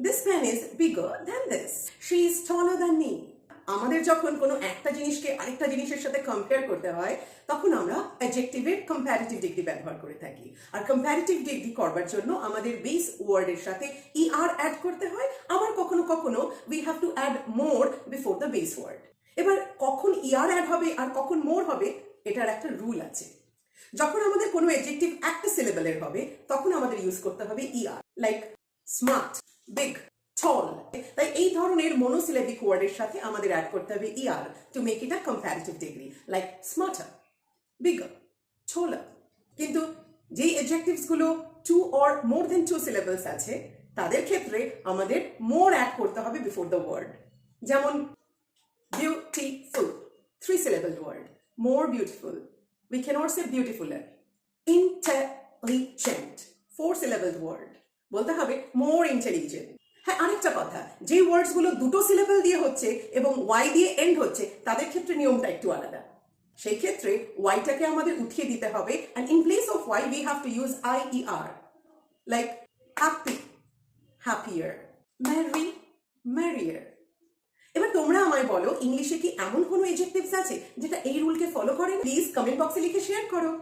This pen is bigger than this. She is taller than me. আমাদের যখন কোনো একটা জিনিসকে আরেকটা জিনিসের সাথে কম্পেয়ার করতে হয় তখন আমরা অ্যাডজেক্টিভের কম্প্যারেটিভ ডিগ্রি ব্যবহার করে থাকি। আর কম্প্যারেটিভ ডিগ্রি করবার জন্য আমাদের বেস ওয়ার্ডের সাথে er অ্যাড করতে হয়, আবার কখনো কখনো we have to add more before the base word. এবার কখন er অ্যাড হবে আর কখন মোর হবে এটার একটা রুল আছে। যখন আমাদের কোনো অ্যাডজেক্টিভ একটা সিলেবলের হবে তখন আমাদের ইউজ করতে হবে er, like smart, big, tall. তাই এই ধরনের মনোসিলেবিক ওয়ার্ডের সাথে আমাদের অ্যাড করতে হবে er to make it a comparative degree, like smarter, bigger, taller. কিন্তু যেই অ্যাডজেক্টিভস গুলো 2 or more than 2 syllables আছে তাদের ক্ষেত্রে আমাদের more অ্যাড করতে হবে বিফোর দ্য ওয়ার্ড। যেমন beautiful, 3 syllable word, more beautiful. We cannot say beautifuler. Intelligent, 4 syllable word, বলতে হবে more intelligent. হ্যাঁ, আরেকটা কথা, যে ওয়ার্ডস গুলো দুটো সিলেবল দিয়ে হচ্ছে এবং ওয়াই দিয়ে এন্ড হচ্ছে তাদের ক্ষেত্রে নিয়মটা একটু আলাদা। সেই ক্ষেত্রে ওয়াইটাকে আমাদের উঠিয়ে দিতে হবে, and in place of y we have to use ier, like happy, happier, merry, merrier. এবার তোমরা আমায় বলো, ইংলিশে কি এমন কোনো অ্যাডজেক্টিভস আছে যেটা এই রুলকে ফলো করে? প্লিজ কমেন্ট বক্সে লিখে শেয়ার করো।